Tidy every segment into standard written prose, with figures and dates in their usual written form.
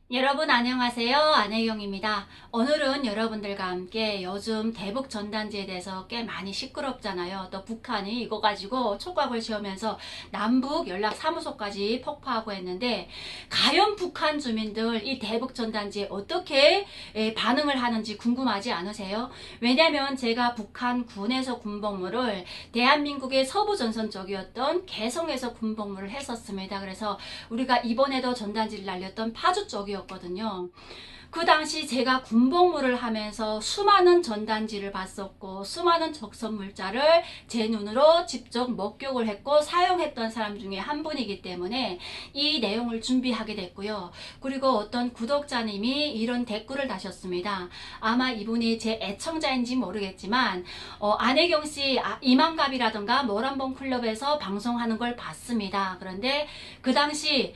여러분 안녕하세요. 안혜경입니다. 오늘은 여러분들과 함께 요즘 대북 전단지에 대해서 꽤 많이 시끄럽잖아요. 또 북한이 이거 가지고 촉각을 세우면서 남북 연락사무소까지 폭파하고 했는데 과연 북한 주민들 이 대북 전단지에 어떻게 반응을 하는지 궁금하지 않으세요? 왜냐면 제가 북한 군에서 군복무를 대한민국의 서부 전선 쪽이었던 개성에서 군복무를 했었습니다. 그래서 우리가 이번에도 전단지를 날렸던 파주 쪽이었거든요. 그 당시 제가 군복무를 하면서 수많은 전단지를 봤었고 수많은 적선 물자를 제 눈으로 직접 목격을 했고 사용했던 사람 중에 한 분이기 때문에 이 내용을 준비하게 됐고요. 그리고 어떤 구독자님이 이런 댓글을 다셨습니다. 아마 이분이 제 애청자인지 모르겠지만 안혜경씨 이만갑이라든가 모란봉 클럽에서 방송하는 걸 봤습니다. 그런데 그 당시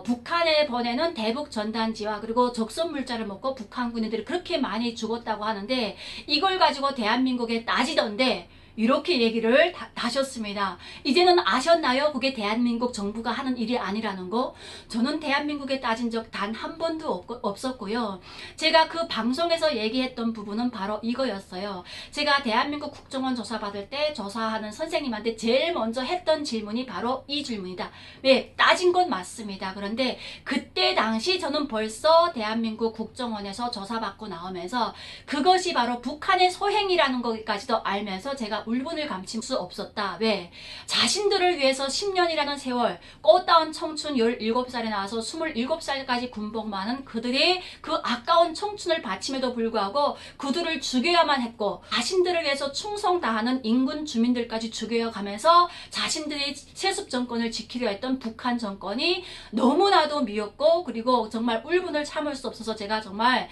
북한에 보내는 대북 전단지와 그리고 적선 물자를 먹고 북한 군인들이 그렇게 많이 죽었다고 하는데 이걸 가지고 대한민국에 따지던데 이렇게 얘기를 하셨습니다. 이제는 아셨나요? 그게 대한민국 정부가 하는 일이 아니라는 거. 저는 대한민국에 따진 적 단 한 번도 없었고요. 제가 그 방송에서 얘기했던 부분은 바로 이거였어요. 제가 대한민국 국정원 조사 받을 때 조사하는 선생님한테 제일 먼저 했던 질문이 바로 이 질문이다. 왜? 따진 건 맞습니다. 그런데 그때 당시 저는 벌써 대한민국 국정원에서 조사받고 나오면서 그것이 바로 북한의 소행이라는 것까지도 알면서 제가 울분을 감출 수 없었다. 왜? 자신들을 위해서 10년이라는 세월 꽃다운 청춘 17살에 나와서 27살까지 군복무하는 그들의 그 아까운 청춘을 바침에도 불구하고 그들을 죽여야만 했고 자신들을 위해서 충성 다하는 인근 주민들까지 죽여 가면서 자신들의 세습 정권을 지키려 했던 북한 정권이 너무나도 미웠고 그리고 정말 울분을 참을 수 없어서 제가 정말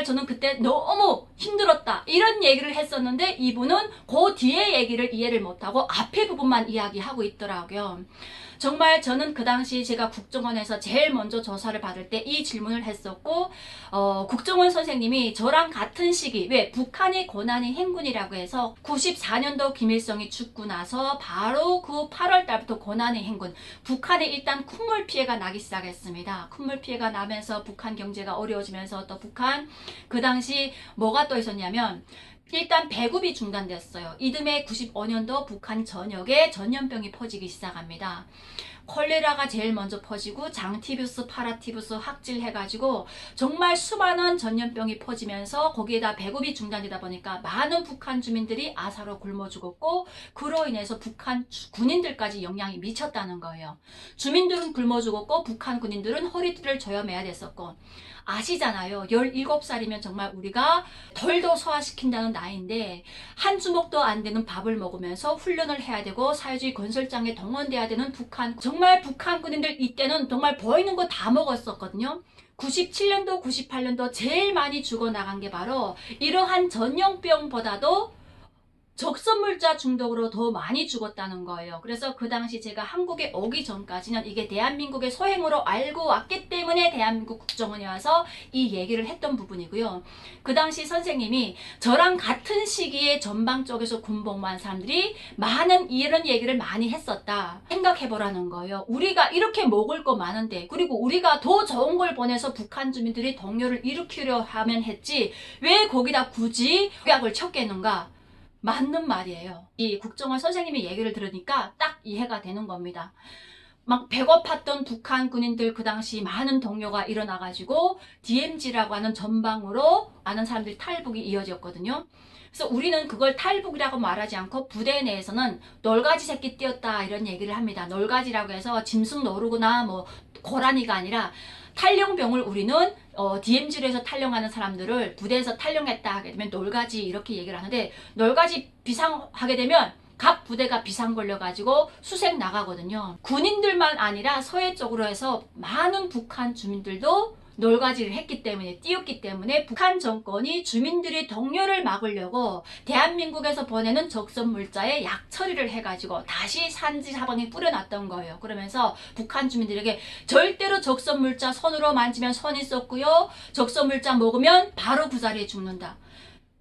저는 그때 너무 힘들었다 이런 얘기를 했었는데 이분은 그 뒤에 얘기를 이해를 못하고 앞에 부분만 이야기하고 있더라고요. 정말 저는 그 당시 제가 국정원에서 제일 먼저 조사를 받을 때 이 질문을 했었고 국정원 선생님이 저랑 같은 시기 왜 북한의 고난의 행군이라고 해서 94년도 김일성이 죽고 나서 바로 그 8월 달부터 고난의 행군 북한에 일단 콧물 피해가 나기 시작했습니다. 콧물 피해가 나면서 북한 경제가 어려워지면서 또 북한 그 당시 뭐가 또 있었냐면 일단 배급이 중단됐어요. 이듬해 95년도 북한 전역에 전염병이 퍼지기 시작합니다. 콜레라가 제일 먼저 퍼지고 장티푸스, 파라티푸스 확질해가지고 정말 수많은 전염병이 퍼지면서 거기에다 배급이 중단되다 보니까 많은 북한 주민들이 아사로 굶어 죽었고 그로 인해서 북한 군인들까지 영향이 미쳤다는 거예요. 주민들은 굶어 죽었고 북한 군인들은 허리띠를 조여매야 됐었고 아시잖아요. 17살이면 정말 우리가 덜도 소화시킨다는 나이인데 한 주먹도 안 되는 밥을 먹으면서 훈련을 해야 되고 사회주의 건설장에 동원돼야 되는 북한 정말 북한 군인들 이때는 정말 보이는 거 다 먹었었거든요. 97년도 98년도 제일 많이 죽어나간 게 바로 이러한 전염병보다도 적선물자 중독으로 더 많이 죽었다는 거예요. 그래서 그 당시 제가 한국에 오기 전까지는 이게 대한민국의 소행으로 알고 왔기 때문에 대한민국 국정원에 와서 이 얘기를 했던 부분이고요. 그 당시 선생님이 저랑 같은 시기에 전방 쪽에서 군복무한 사람들이 많은 이런 얘기를 많이 했었다. 생각해보라는 거예요. 우리가 이렇게 먹을 거 많은데 그리고 우리가 더 좋은 걸 보내서 북한 주민들이 동요를 일으키려 하면 했지 왜 거기다 굳이 약을 쳤겠는가? 맞는 말이에요. 이 국정원 선생님의 얘기를 들으니까 딱 이해가 되는 겁니다. 막 배고팠던 북한 군인들 그 당시 많은 동요가 일어나가지고 DMZ라고 하는 전방으로 많은 사람들이 탈북이 이어졌거든요. 그래서 우리는 그걸 탈북이라고 말하지 않고 부대 내에서는 널가지 새끼 띄었다 이런 얘기를 합니다. 널가지라고 해서 짐승 노르거나 뭐 고라니가 아니라 탈영병을 우리는 DMZ로 해서 탈영하는 사람들을 부대에서 탈영했다 하게 되면 널가지 이렇게 얘기를 하는데 널가지 비상하게 되면 각 부대가 비상 걸려가지고 수색 나가거든요. 군인들만 아니라 서해 쪽으로 해서 많은 북한 주민들도 널가지를 했기 때문에 띄었기 때문에 북한 정권이 주민들의 동요를 막으려고 대한민국에서 보내는 적선 물자에 약 처리를 해가지고 다시 산지 사방에 뿌려놨던 거예요. 그러면서 북한 주민들에게 절대로 적선 물자 손으로 만지면 손이 썩고요. 적선 물자 먹으면 바로 그 자리에 죽는다.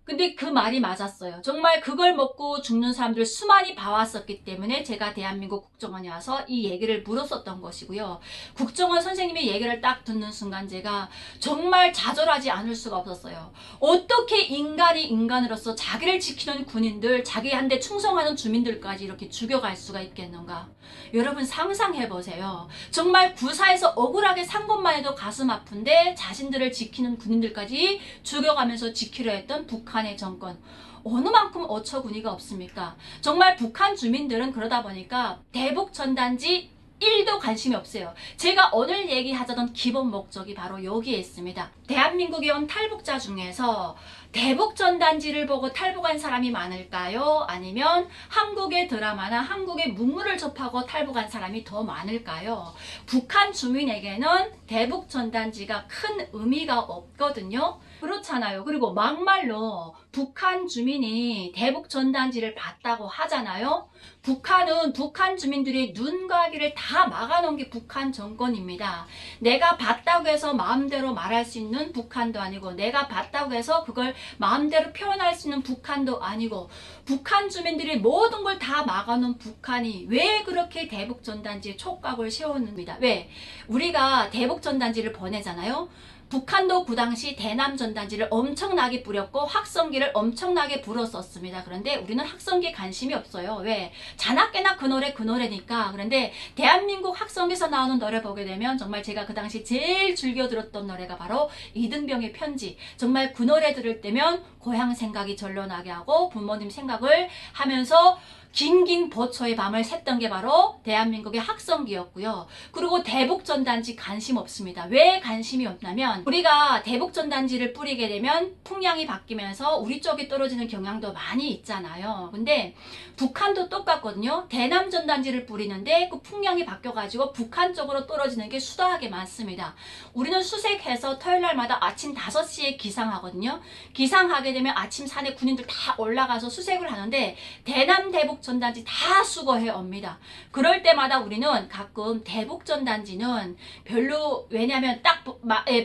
근데 그 말이 맞았어요. 정말 그걸 먹고 죽는 사람들 수많이 봐왔었기 때문에 제가 대한민국 국정원에 와서 이 얘기를 물었었던 것이고요. 국정원 선생님의 얘기를 딱 듣는 순간 제가 정말 좌절하지 않을 수가 없었어요. 어떻게 인간이 인간으로서 자기를 지키는 군인들, 자기한테 충성하는 주민들까지 이렇게 죽여갈 수가 있겠는가? 여러분 상상해보세요. 정말 구사에서 억울하게 산 것만 해도 가슴 아픈데 자신들을 지키는 군인들까지 죽여가면서 지키려 했던 북한의 정권. 어느 만큼 어처구니가 없습니까? 정말 북한 주민들은 그러다 보니까 대북전단지 1도 관심이 없어요. 제가 오늘 얘기하자던 기본 목적이 바로 여기에 있습니다. 대한민국에 온 탈북자 중에서 대북전단지를 보고 탈북한 사람이 많을까요? 아니면 한국의 드라마나 한국의 문물을 접하고 탈북한 사람이 더 많을까요? 북한 주민에게는 대북전단지가 큰 의미가 없거든요. 그렇잖아요. 그리고 막말로 북한 주민이 대북전단지를 봤다고 하잖아요. 북한은 북한 주민들이 눈과 귀를 다 막아놓은 게 북한 정권입니다. 내가 봤다고 해서 마음대로 말할 수 있는 북한도 아니고, 내가 봤다고 해서 그걸 마음대로 표현할 수 있는 북한도 아니고, 북한 주민들이 모든 걸 다 막아놓은 북한이 왜 그렇게 대북전단지에 촉각을 세우는입니다. 왜? 우리가 대북전단지를 보내잖아요. 북한도 그 당시 대남전단지를 엄청나게 뿌렸고 확성기를 엄청나게 불었었습니다. 그런데 우리는 확성기에 관심이 없어요. 왜? 자나깨나 그 노래 그 노래니까. 그런데 대한민국 확성기에서 나오는 노래 보게 되면 정말 제가 그 당시 제일 즐겨 들었던 노래가 바로 이등병의 편지. 정말 그 노래 들을 때면 고향 생각이 절로 나게 하고 부모님 생각을 하면서 긴긴 보초의 밤을 샜던 게 바로 대한민국의 확성기였고요. 그리고 대북전단지 관심 없습니다. 왜 관심이 없냐면, 우리가 대북전단지를 뿌리게 되면 풍량이 바뀌면서 우리 쪽에 떨어지는 경향도 많이 있잖아요. 근데 북한도 똑같거든요. 대남전단지를 뿌리는데 그 풍량이 바뀌어가지고 북한 쪽으로 떨어지는 게 수다하게 많습니다. 우리는 수색해서 토요일날마다 아침 5시에 기상하거든요. 기상하게 되면 아침 산에 군인들 다 올라가서 수색을 하는데 대남 대북 전단지 다 수거해 옵니다. 그럴 때마다 우리는 가끔 대북전단지는 별로, 왜냐면 딱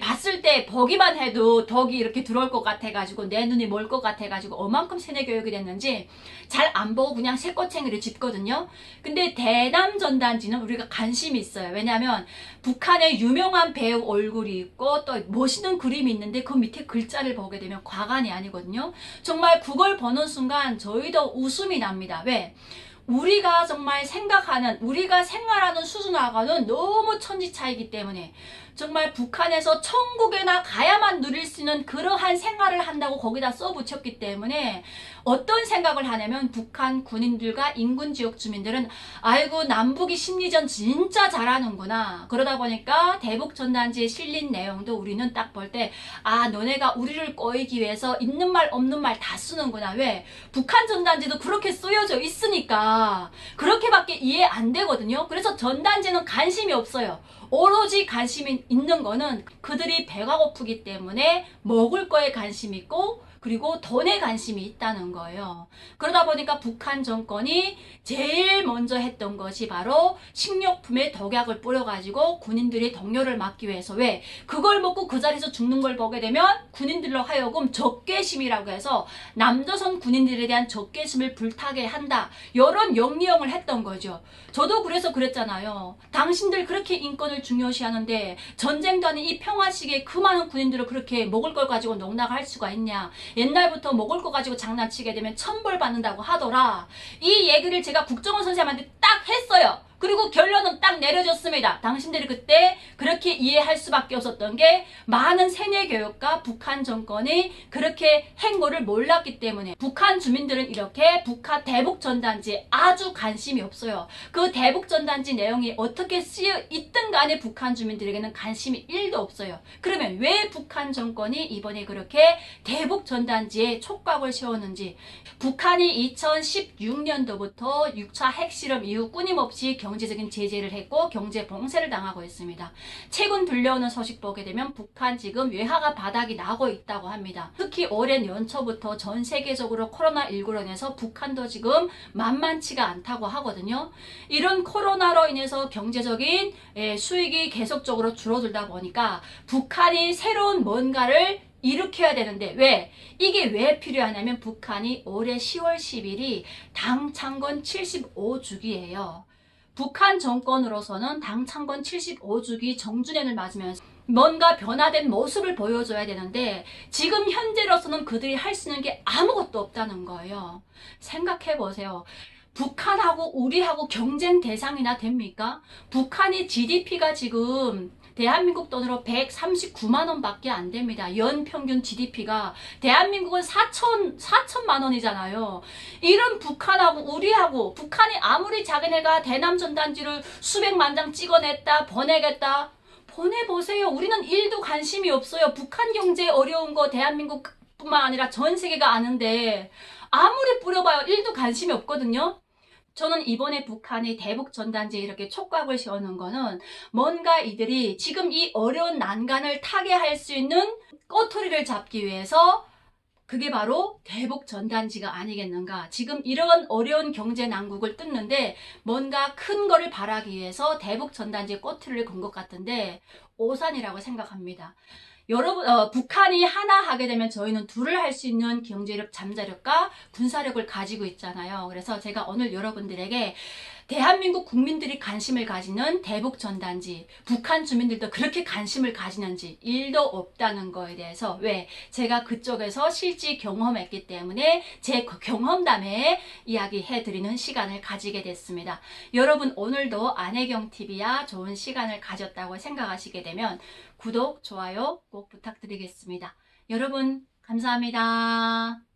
봤을 때 보기만 해도 덕이 이렇게 들어올 것 같아가지고 내 눈이 멀 것 같아가지고 어만큼 세뇌 교육이 됐는지 잘 안 보고 그냥 새꼬챙이를 짚거든요. 근데 대남전단지는 우리가 관심이 있어요. 왜냐하면 북한의 유명한 배우 얼굴이 있고 또 멋있는 그림이 있는데 그 밑에 글자를 보게 되면 과간이 아니거든요. 정말 그걸 보는 순간 저희도 웃음이 납니다. 왜? 우리가 정말 생각하는, 우리가 생활하는 수준하고는 너무 천지 차이기 때문에 정말 북한에서 천국에나 가야만 누릴 수 있는 그러한 생활을 한다고 거기다 써붙였기 때문에 어떤 생각을 하냐면, 북한 군인들과 인근 지역 주민들은 아이고 남북이 심리전 진짜 잘하는구나. 그러다 보니까 대북전단지에 실린 내용도 우리는 딱 볼 때 아, 너네가 우리를 꼬이기 위해서 있는 말 없는 말 다 쓰는구나. 왜? 북한 전단지도 그렇게 쓰여져 있으니까 그렇게밖에 이해 안 되거든요. 그래서 전단지는 관심이 없어요. 오로지 관심이 있는 거는 그들이 배가 고프기 때문에 먹을 거에 관심이 있고, 그리고 돈에 관심이 있다는 거예요. 그러다 보니까 북한 정권이 제일 먼저 했던 것이 바로 식료품에 독약을 뿌려가지고 군인들이 동료를 막기 위해서, 왜? 그걸 먹고 그 자리에서 죽는 걸 보게 되면 군인들로 하여금 적개심이라고 해서 남조선 군인들에 대한 적개심을 불타게 한다. 이런 영리형을 했던 거죠. 저도 그래서 그랬잖아요. 당신들 그렇게 인권을 중요시하는데 전쟁도 아닌 이 평화 시기에 그 많은 군인들을 그렇게 먹을 걸 가지고 농락할 수가 있냐. 옛날부터 먹을 거 가지고 장난치게 되면 천벌 받는다고 하더라. 이 얘기를 제가 국정원 선생님한테 딱 했어요. 그리고 결론은 딱 내려졌습니다. 당신들이 그때 그렇게 이해할 수밖에 없었던 게 많은 세뇌 교육과 북한 정권이 그렇게 행보를 몰랐기 때문에 북한 주민들은 이렇게 북한 대북전단지에 아주 관심이 없어요. 그 대북전단지 내용이 어떻게 쓰여 있든 간에 북한 주민들에게는 관심이 1도 없어요. 그러면 왜 북한 정권이 이번에 그렇게 대북전단지에 촉각을 세웠는지, 북한이 2016년도부터 6차 핵실험 이후 끊임없이 경제적인 제재를 했고 경제 봉쇄를 당하고 있습니다. 최근 들려오는 소식 보게 되면 북한 지금 외화가 바닥이 나고 있다고 합니다. 특히 올해 연초부터 전 세계적으로 코로나19로 인해서 북한도 지금 만만치가 않다고 하거든요. 이런 코로나로 인해서 경제적인 수익이 계속적으로 줄어들다 보니까 북한이 새로운 뭔가를 일으켜야 되는데 왜? 이게 왜 필요하냐면 북한이 올해 10월 10일이 당 창건 75주기예요. 북한 정권으로서는 당 창건 75주기 정주년을 맞으면서 뭔가 변화된 모습을 보여줘야 되는데 지금 현재로서는 그들이 할 수 있는 게 아무것도 없다는 거예요. 생각해 보세요. 북한하고 우리하고 경쟁 대상이나 됩니까? 북한이 GDP가 지금 대한민국 돈으로 139만 원밖에 안 됩니다. 연 평균 GDP가 대한민국은 4천만 원이잖아요. 이런 북한하고 우리하고 북한이 아무리 자기네가 대남 전단지를 수백만 장 찍어냈다 보내겠다 보내보세요. 우리는 1도 관심이 없어요. 북한 경제 어려운 거 대한민국뿐만 아니라 전 세계가 아는데 아무리 뿌려봐요. 1도 관심이 없거든요. 저는 이번에 북한이 대북 전단지에 이렇게 촉각을 세우는 거는 뭔가 이들이 지금 이 어려운 난간을 타게 할 수 있는 꼬투리를 잡기 위해서 그게 바로 대북 전단지가 아니겠는가. 지금 이런 어려운 경제 난국을 뚫는데 뭔가 큰 거를 바라기 위해서 대북 전단지에 꼬투리를 건 것 같은데 오산이라고 생각합니다. 여러분, 북한이 하나 하게 되면 저희는 둘을 할 수 있는 경제력, 잠재력과 군사력을 가지고 있잖아요. 그래서 제가 오늘 여러분들에게 대한민국 국민들이 관심을 가지는 대북 전단지, 북한 주민들도 그렇게 관심을 가지는지 일도 없다는 거에 대해서 왜? 제가 그쪽에서 실제 경험했기 때문에 제 경험담에 이야기해 드리는 시간을 가지게 됐습니다. 여러분 오늘도 안혜경TV야 좋은 시간을 가졌다고 생각하시게 되면 구독, 좋아요 꼭 부탁드리겠습니다. 여러분 감사합니다.